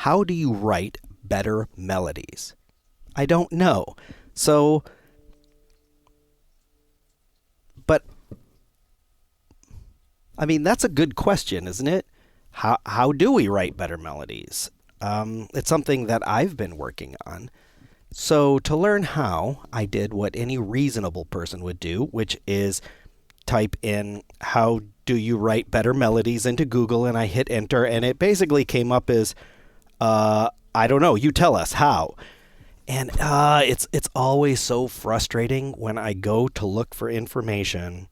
How do you write better melodies? I don't know. So, but, I mean, that's a good question, isn't it? How do we write better melodies? It's something that I've been working on. So to learn how, I did what any reasonable person would do, which is type in how do you write better melodies into Google, and I hit enter, and it basically came up as, I don't know, you tell us how. And it's always so frustrating when I go to look for information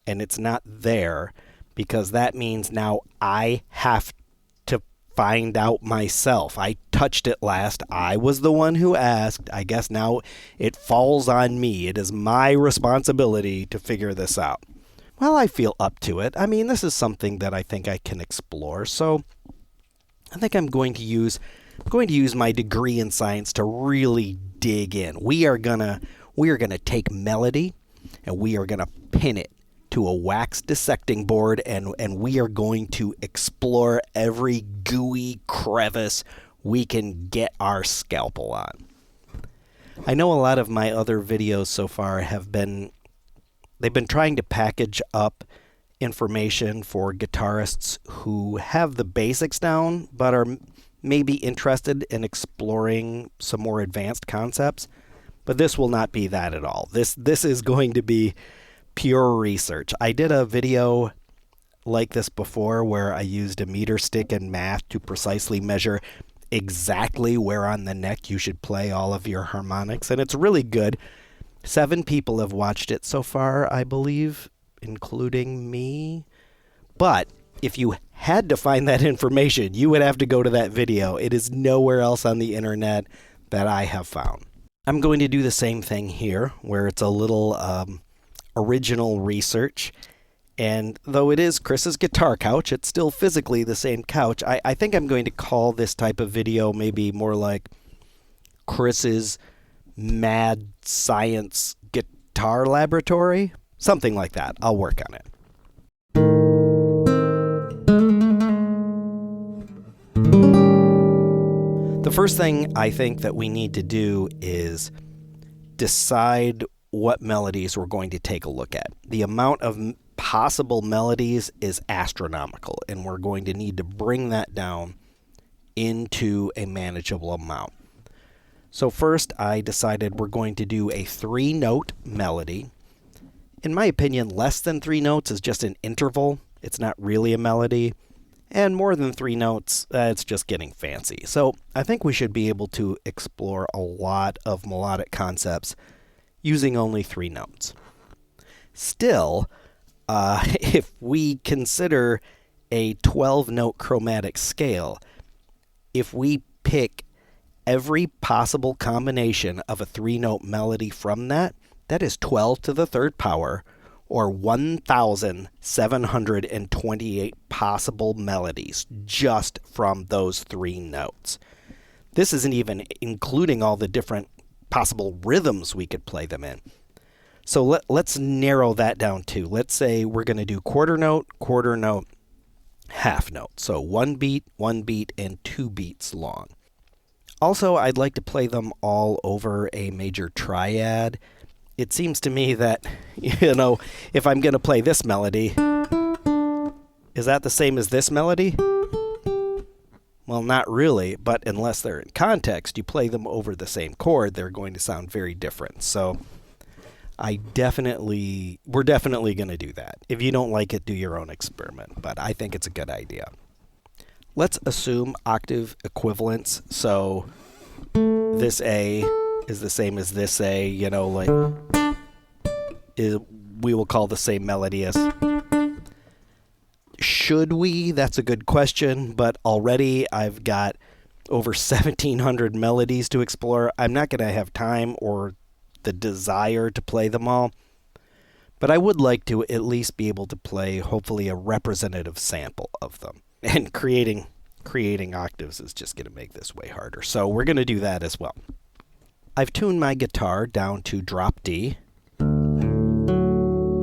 and it's not there, because that means now I have to find out myself. I touched it last. I was the one who asked. I guess now it falls on me. It is my responsibility to figure this out. Well, I feel up to it. I mean, this is something that I think I can explore. So I think I'm going to use my degree in science to really dig in. We are gonna take melody and we are gonna pin it to a wax dissecting board, and we are going to explore every gooey crevice we can get our scalpel on. I know a lot of my other videos so far they've been trying to package up information for guitarists who have the basics down but are maybe interested in exploring some more advanced concepts. But this will not be that at all. This is going to be pure research. I did a video like this before where I used a meter stick and math to precisely measure exactly where on the neck you should play all of your harmonics, and it's really good. 7 people have watched it so far, I believe, including me. But if you had to find that information, you would have to go to that video. It is nowhere else on the internet that I have found. I'm going to do the same thing here, where it's a little original research. And though it is Chris's guitar couch, it's still physically the same couch. I think I'm going to call this type of video maybe more like Chris's Mad Science Guitar Laboratory. Something like that. I'll work on it. The first thing I think that we need to do is decide what melodies we're going to take a look at. The amount of possible melodies is astronomical, and we're going to need to bring that down into a manageable amount. So first, I decided we're going to do a 3-note melody. In my opinion, less than 3 notes is just an interval. It's not really a melody. And more than 3 notes, it's just getting fancy. So I think we should be able to explore a lot of melodic concepts using only 3 notes. Still, if we consider a 12-note chromatic scale, if we pick every possible combination of a 3-note melody from that, that is 12 to the 3rd power, or 1,728 possible melodies just from those 3 notes. This isn't even including all the different possible rhythms we could play them in. So let's narrow that down too. Let's say we're going to do quarter note, half note. So 1 beat, and 2 beats long. Also, I'd like to play them all over a major triad. It seems to me that, if I'm going to play this melody, is that the same as this melody? Well, not really, but unless they're in context, you play them over the same chord, they're going to sound very different. So we're definitely going to do that. If you don't like it, do your own experiment, but I think it's a good idea. Let's assume octave equivalence. So this A is the same as this A, we will call the same melody as. Should we? That's a good question, but already I've got over 1,700 melodies to explore. I'm not going to have time or the desire to play them all, but I would like to at least be able to play hopefully a representative sample of them. And creating octaves is just going to make this way harder, so we're going to do that as well. I've tuned my guitar down to drop D.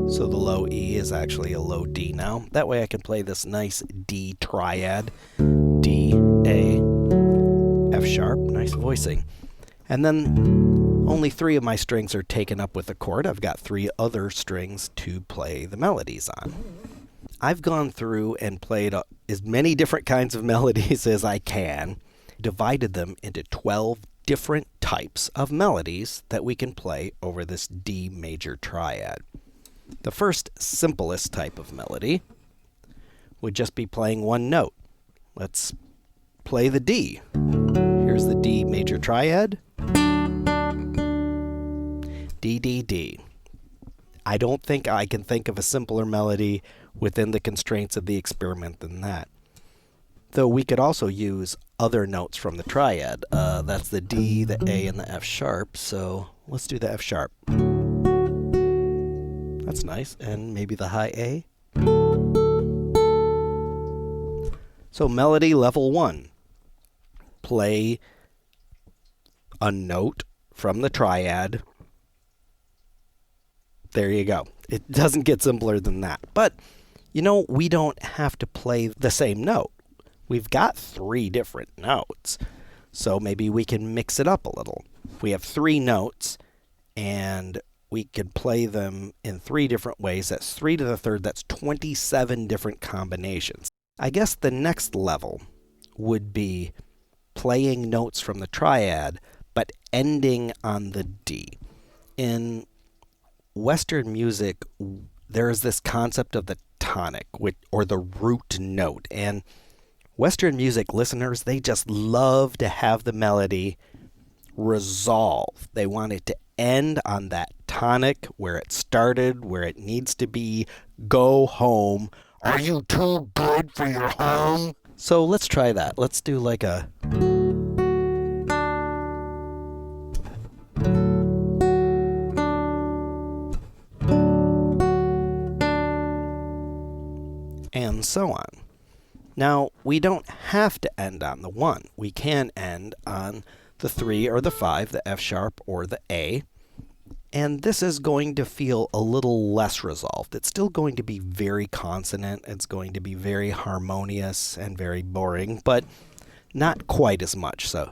So the low E is actually a low D now. That way I can play this nice D triad. D, A, sharp. Nice voicing. And then only 3 of my strings are taken up with a chord. I've got 3 other strings to play the melodies on. I've gone through and played as many different kinds of melodies as I can, divided them into 12 different types of melodies that we can play over this D major triad. The first simplest type of melody would just be playing one note. Let's play the D. Here's the D major triad. D, D, D. I don't think I can think of a simpler melody within the constraints of the experiment than that. Though we could also use other notes from the triad. That's the D, the A, and the F sharp. So let's do the F sharp. That's nice. And maybe the high A. So melody level 1. Play a note from the triad. There you go. It doesn't get simpler than that. But, you know, we don't have to play the same note. We've got 3 different notes. So maybe we can mix it up a little. We have 3 notes, and we could play them in 3 different ways. That's 3 to the third. That's 27 different combinations. I guess the next level would be playing notes from the triad, but ending on the D. In Western music, there is this concept of the tonic, or the root note. And Western music listeners, they just love to have the melody resolve. They want it to end on that tonic where it started, where it needs to be. Go home. Are you too good for your home? So let's try that. Let's do like a... and so on. Now, we don't have to end on the 1. We can end on the 3 or the 5, the F sharp or the A. And this is going to feel a little less resolved. It's still going to be very consonant. It's going to be very harmonious and very boring, but not quite as much so.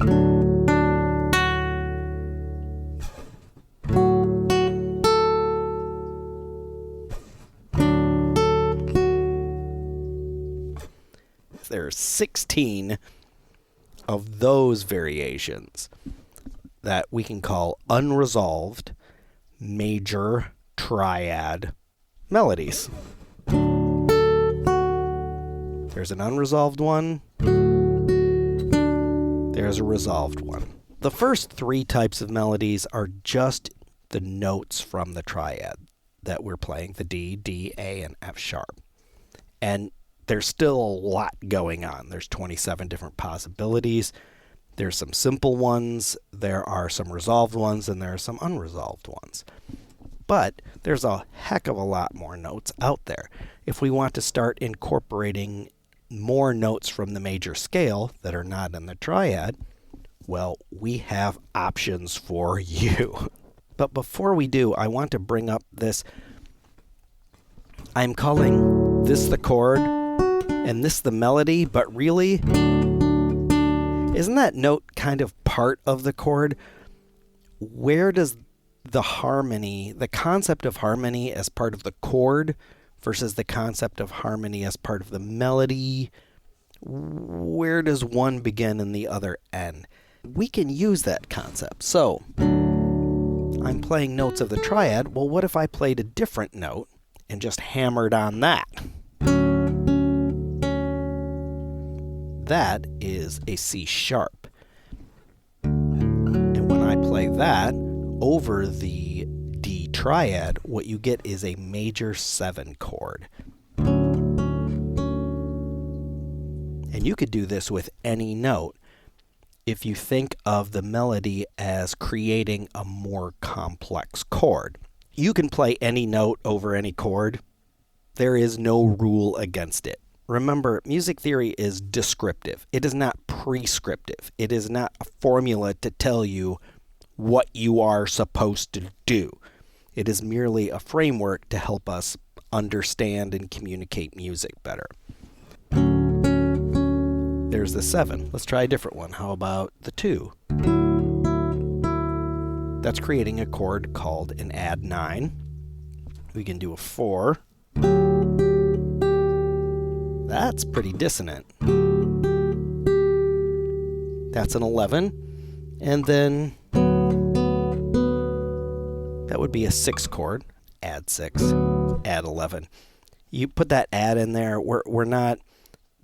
There's 16 of those variations that we can call unresolved major triad melodies. There's an unresolved one. There's a resolved one. The first 3 types of melodies are just the notes from the triad that we're playing, the D, D, A, and F sharp. And there's still a lot going on. There's 27 different possibilities. There's some simple ones, there are some resolved ones, and there are some unresolved ones. But there's a heck of a lot more notes out there. If we want to start incorporating more notes from the major scale that are not in the triad, well, we have options for you. But before we do, I want to bring up this. I'm calling this the chord and this the melody, but really, isn't that note kind of part of the chord? Where does the harmony, the concept of harmony as part of the chord versus the concept of harmony as part of the melody, where does one begin and the other end? We can use that concept. So, I'm playing notes of the triad. Well, what if I played a different note and just hammered on that? That is a C sharp. And when I play that over the D triad, what you get is a major 7 chord. And you could do this with any note if you think of the melody as creating a more complex chord. You can play any note over any chord. There is no rule against it. Remember, music theory is descriptive. It is not prescriptive. It is not a formula to tell you what you are supposed to do. It is merely a framework to help us understand and communicate music better. there's the 7. Let's try a different one. How about the 2? That's creating a chord called an add 9. We can do a 4. That's pretty dissonant. That's an 11. And then that would be a 6 chord. Add 6, add 11. You put that add in there. We're not,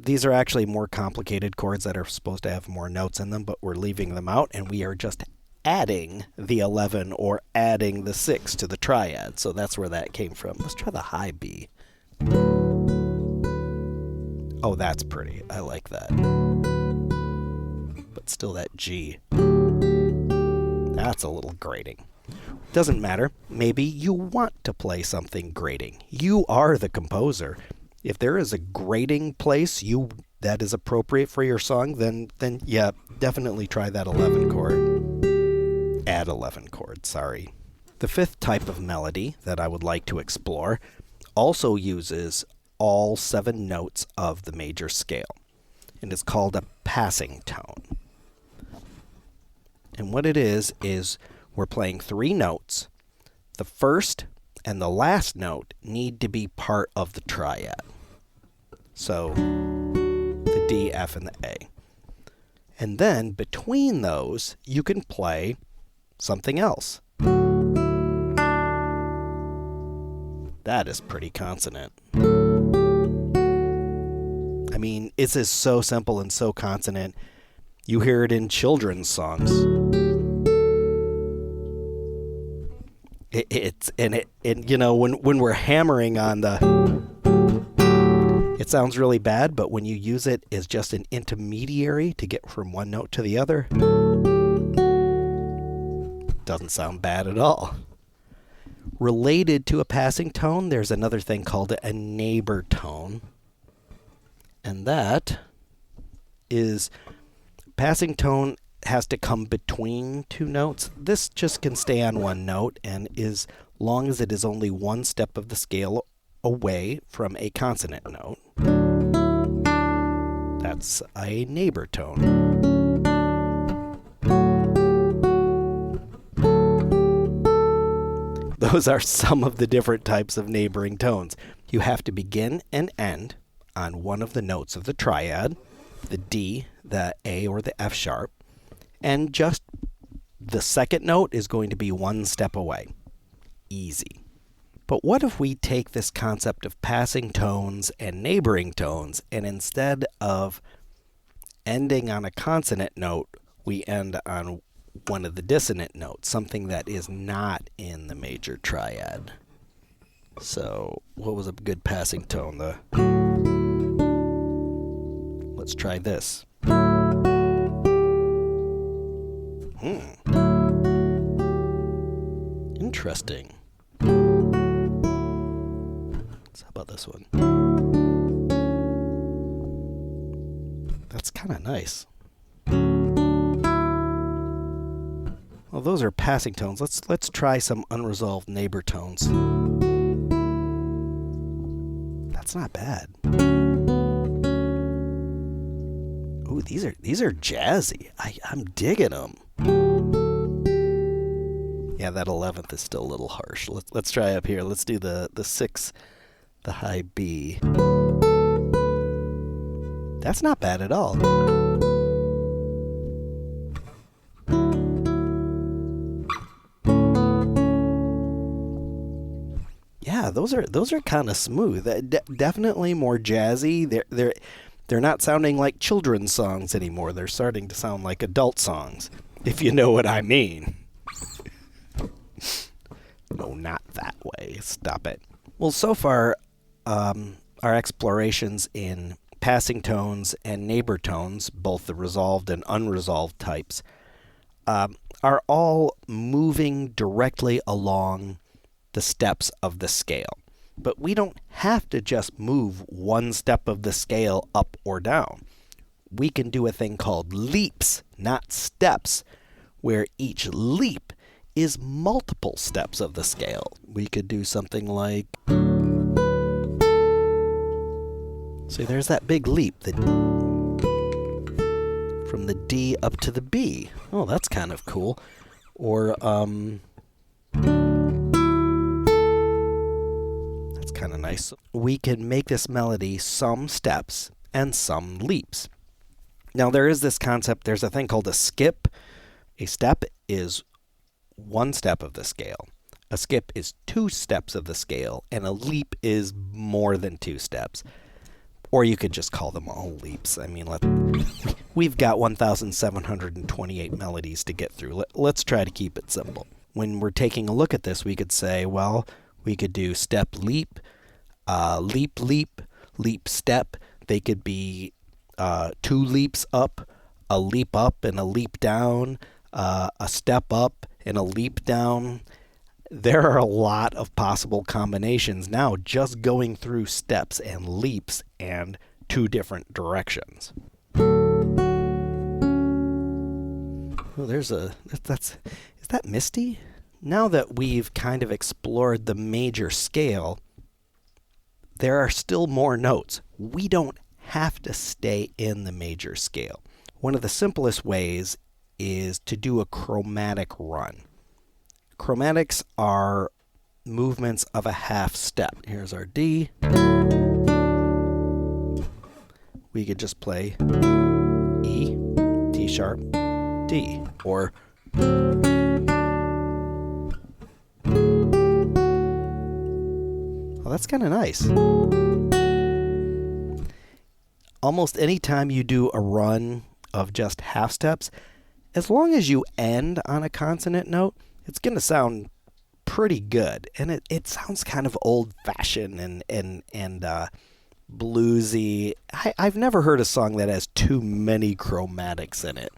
these are actually more complicated chords that are supposed to have more notes in them, but we're leaving them out, and we are just adding the 11 or adding the 6 to the triad. So that's where that came from. Let's try the high B. Oh, that's pretty. I like that. But still that G. That's a little grating. Doesn't matter. Maybe you want to play something grating. You are the composer. If there is a grating place that is appropriate for your song, then yeah, definitely try that 11 chord. Add 11 chord, sorry. The 5th type of melody that I would like to explore also uses all 7 notes of the major scale, and it's called a passing tone. And what it is we're playing 3 notes. The first and the last note need to be part of the triad. So the D, F, and the A. And then between those, you can play something else. That is pretty consonant. I mean, this is so simple and so consonant. You hear it in children's songs. You know, when we're hammering on it sounds really bad, but when you use it as just an intermediary to get from one note to the other, it doesn't sound bad at all. Related to a passing tone, there's another thing called a neighbor tone. And that is, passing tone has to come between 2 notes. This just can stay on one note, and as long as it is only one step of the scale away from a consonant note, that's a neighbor tone. Those are some of the different types of neighboring tones. You have to begin and end on one of the notes of the triad, the D, the A, or the F sharp, and just the second note is going to be one step away. Easy. But what if we take this concept of passing tones and neighboring tones, and instead of ending on a consonant note, we end on one of the dissonant notes, something that is not in the major triad? So, what was a good passing tone? Let's try this. Interesting. So how about this one? That's kind of nice. Well, those are passing tones. Let's try some unresolved neighbor tones. That's not bad. Ooh, these are jazzy. I'm digging them. Yeah, that 11th is still a little harsh. Let's try up here. Let's do the 6, the high B. That's not bad at all. Yeah, those are kind of smooth. Definitely more jazzy. They're not sounding like children's songs anymore. They're starting to sound like adult songs, if you know what I mean. No, not that way. Stop it. Well, so far, our explorations in passing tones and neighbor tones, both the resolved and unresolved types, are all moving directly along the steps of the scale. But we don't have to just move one step of the scale up or down. We can do a thing called leaps, not steps, where each leap is multiple steps of the scale. We could do something like, see, there's that big leap. from the D up to the B. Oh, that's kind of cool. Or, that's kind of nice. We can make this melody some steps and some leaps. Now, there is this concept, there's a thing called a skip. A step is one step of the scale. A skip is two steps of the scale, and a leap is more than two steps. Or you could just call them all leaps. I mean, we've got 1,728 melodies to get through. Let's try to keep it simple. When we're taking a look at this, we could say, well, we could do step, leap, leap, leap, leap, step. They could be two leaps up, a leap up and a leap down, a step up and a leap down. There are a lot of possible combinations now just going through steps and leaps and two different directions. Oh, is that Misty? Now that we've kind of explored the major scale, there are still more notes. We don't have to stay in the major scale. One of the simplest ways is to do a chromatic run. Chromatics are movements of a half step. Here's our D. We could just play E, D sharp, D, or oh, that's kind of nice. Almost any time you do a run of just half steps, as long as you end on a consonant note, it's going to sound pretty good. And it sounds kind of old-fashioned and bluesy. I've never heard a song that has too many chromatics in it.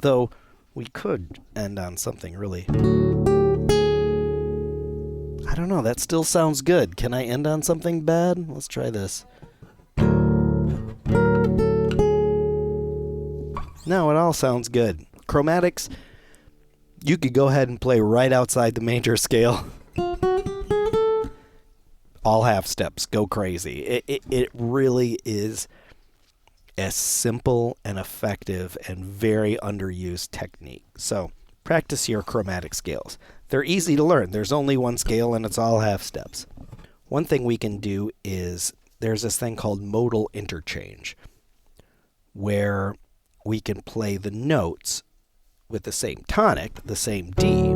Though we could end on something really... I don't know, that still sounds good. Can I end on something bad? Let's try this. No, it all sounds good. Chromatics, you could go ahead and play right outside the major scale. All half steps, go crazy. It really is a simple and effective and very underused technique. So practice your chromatic scales. They're easy to learn. There's only one scale and it's all half steps. One thing we can do is there's this thing called modal interchange, where we can play the notes with the same tonic, the same D,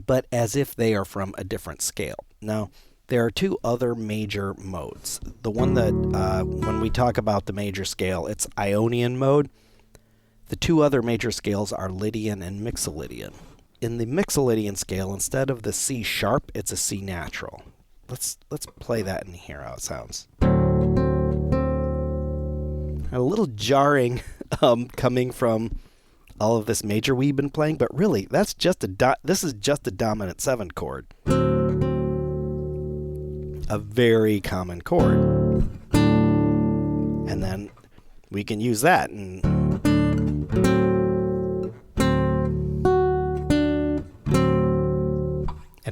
but as if they are from a different scale. Now, there are two other major modes. The one that, when we talk about the major scale, it's Ionian mode. The two other major scales are Lydian and Mixolydian. In the Mixolydian scale, instead of the C sharp, it's a C natural. Let's play that and hear how it sounds. A little jarring coming from all of this major we've been playing, but really, this is just a dominant 7 chord. A very common chord. And then we can use that and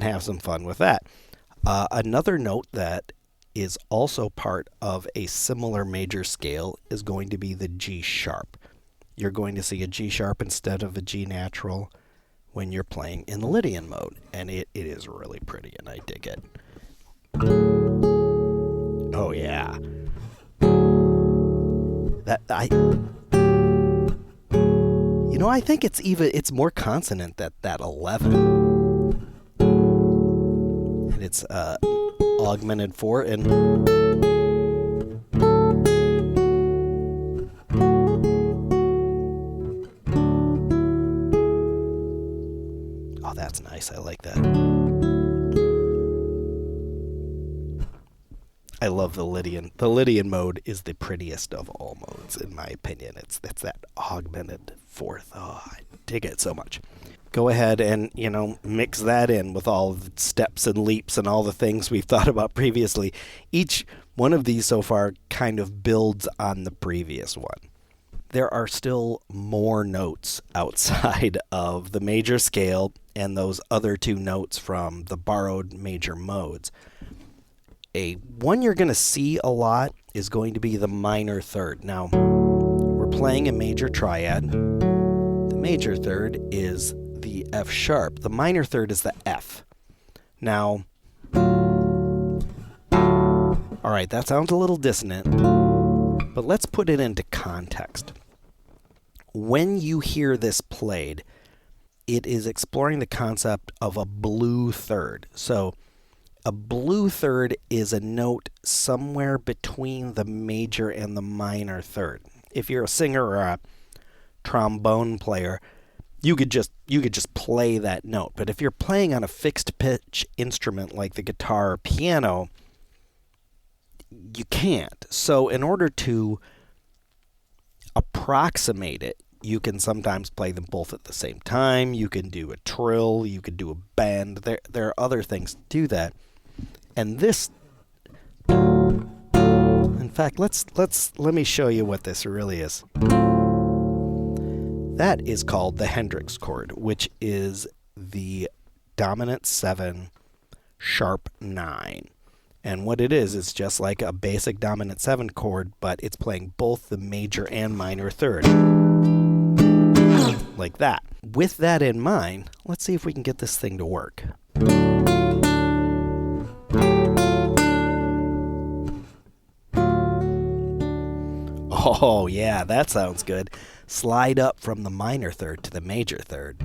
have some fun with that. Another note that is also part of a similar major scale is going to be the G sharp. You're going to see a G sharp instead of a G natural when you're playing in the Lydian mode, and it is really pretty, and I dig it. Oh yeah. I think it's more consonant that 11. And it's augmented 4 and oh, that's nice. I like that. I love the Lydian. The Lydian mode is the prettiest of all modes, in my opinion. It's that augmented 4th. Oh, I dig it so much. Go ahead and, mix that in with all the steps and leaps and all the things we've thought about previously. Each one of these so far kind of builds on the previous one. There are still more notes outside of the major scale and those other two notes from the borrowed major modes. One you're going to see a lot is going to be the minor third. Now, we're playing a major triad. The major third is the F sharp. The minor third is the F. Now, all right, that sounds a little dissonant, but let's put it into context. When you hear this played, it is exploring the concept of a blue third. So a blue third is a note somewhere between the major and the minor third. If you're a singer or a trombone player, you could just play that note. But if you're playing on a fixed pitch instrument like the guitar or piano, you can't. So in order to approximate it, you can sometimes play them both at the same time. You can do a trill, you could do a bend. There are other things to do that. And this, in fact, let me show you what this really is. That is called the Hendrix chord, which is the dominant 7, sharp 9. And what it is, it's just like a basic dominant 7 chord, but it's playing both the major and minor third. Like that. With that in mind, let's see if we can get this thing to work. Oh, yeah, that sounds good. Slide up from the minor third to the major third.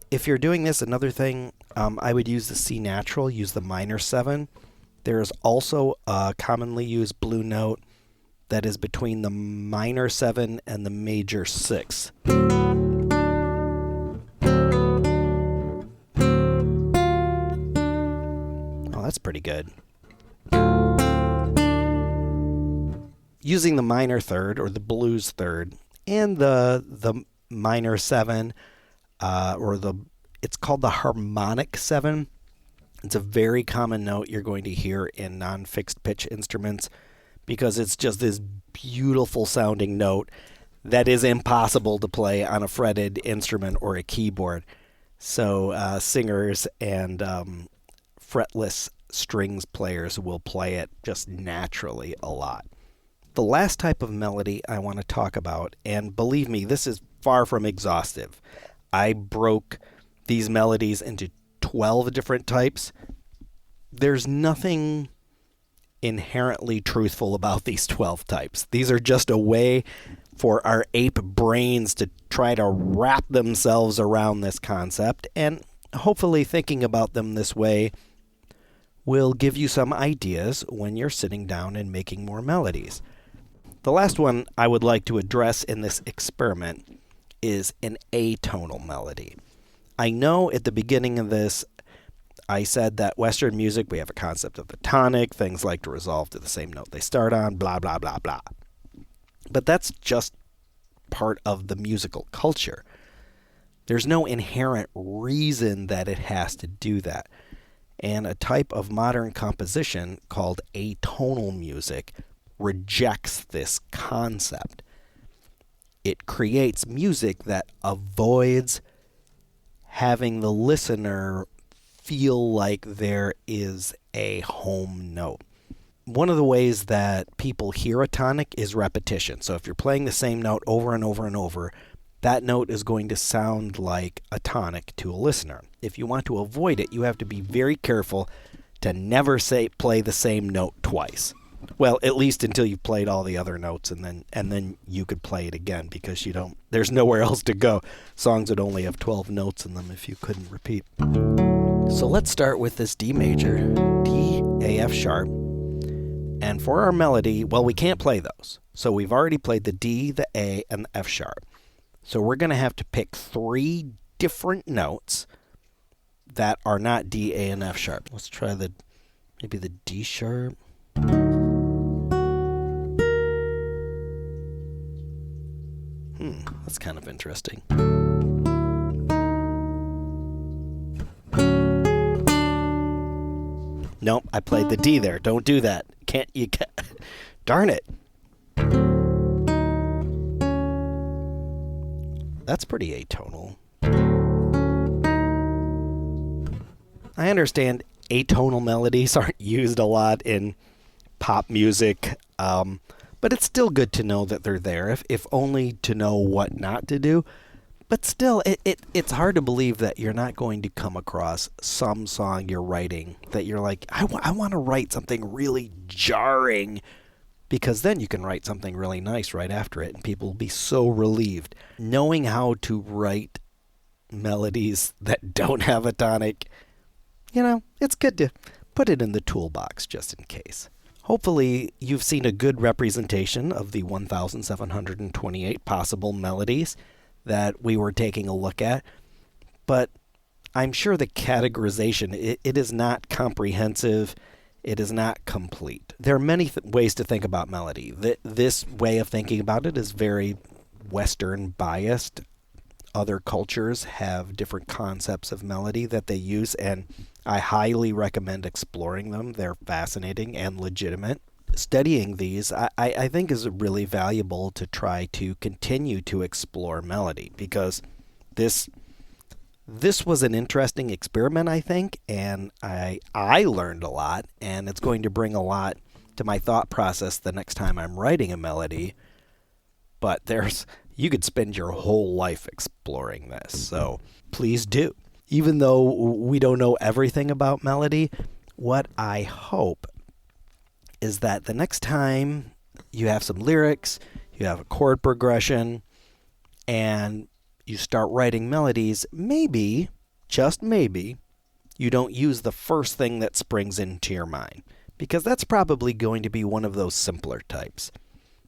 If you're doing this, another thing, I would use the C natural, use the minor 7. There is also a commonly used blue note that is between the minor 7 and the major 6. Oh, that's pretty good. Using the minor third or the blues third and the minor 7, it's called the harmonic 7. It's a very common note you're going to hear in non-fixed pitch instruments because it's just this beautiful sounding note that is impossible to play on a fretted instrument or a keyboard. So singers and fretless strings players will play it just naturally a lot. The last type of melody I want to talk about, and believe me, this is far from exhaustive. I broke these melodies into 12 different types. There's nothing inherently truthful about these 12 types. These are just a way for our ape brains to try to wrap themselves around this concept, and hopefully thinking about them this way will give you some ideas when you're sitting down and making more melodies. The last one I would like to address in this experiment is an atonal melody. I know at the beginning of this, I said that Western music, we have a concept of the tonic, things like to resolve to the same note they start on, blah, blah, blah, blah. But that's just part of the musical culture. There's no inherent reason that it has to do that. And a type of modern composition called atonal music rejects this concept. It creates music that avoids having the listener feel like there is a home note. One of the ways that people hear a tonic is repetition. So if you're playing the same note over and over and over, that note is going to sound like a tonic to a listener. If you want to avoid it, you have to be very careful to never play the same note twice. Well, at least until you've played all the other notes, and then you could play it again, because there's nowhere else to go. Songs would only have 12 notes in them if you couldn't repeat. So let's start with this D major, D, A, F sharp. And for our melody, well, we can't play those. So we've already played the D, the A, and the F sharp. So we're going to have to pick 3 different notes that are not D, A, and F sharp. Let's try maybe the D sharp. That's kind of interesting. Nope, I played the D there. Don't do that. Can't. Darn it. That's pretty atonal. I understand Atonal melodies aren't used a lot in pop music, but it's still good to know that they're there, if only to know what not to do. But still, it's hard to believe that you're not going to come across some song you're writing that you're like, I want to write something really jarring, because then you can write something really nice right after it, and people will be so relieved. Knowing how to write melodies that don't have a tonic, it's good to put it in the toolbox just in case. Hopefully, you've seen a good representation of the 1,728 possible melodies that we were taking a look at, but I'm sure the categorization, it is not comprehensive. It is not complete. There are many ways to think about melody. This way of thinking about it is very Western biased. Other cultures have different concepts of melody that they use, and I highly recommend exploring them. They're fascinating and legitimate. Studying these, I think, is really valuable to try to continue to explore melody, because this was an interesting experiment, I think, and I learned a lot, and it's going to bring a lot to my thought process the next time I'm writing a melody. But you could spend your whole life exploring this, so please do. Even though we don't know everything about melody, what I hope is that the next time you have some lyrics, you have a chord progression, and you start writing melodies, maybe, just maybe, you don't use the first thing that springs into your mind, because that's probably going to be one of those simpler types.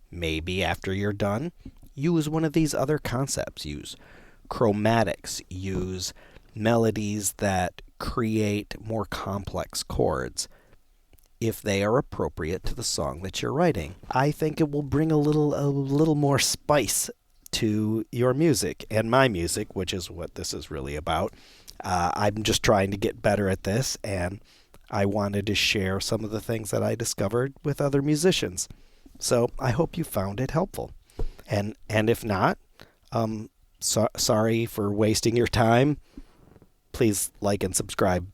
Maybe after you're done, use one of these other concepts. Use chromatics, use melodies that create more complex chords if they are appropriate to the song that you're writing. I think it will bring a little more spice to your music and my music, which is what this is really about. I'm just trying to get better at this, and I wanted to share some of the things that I discovered with other musicians. So I hope you found it helpful. And if not, sorry for wasting your time. Please like and subscribe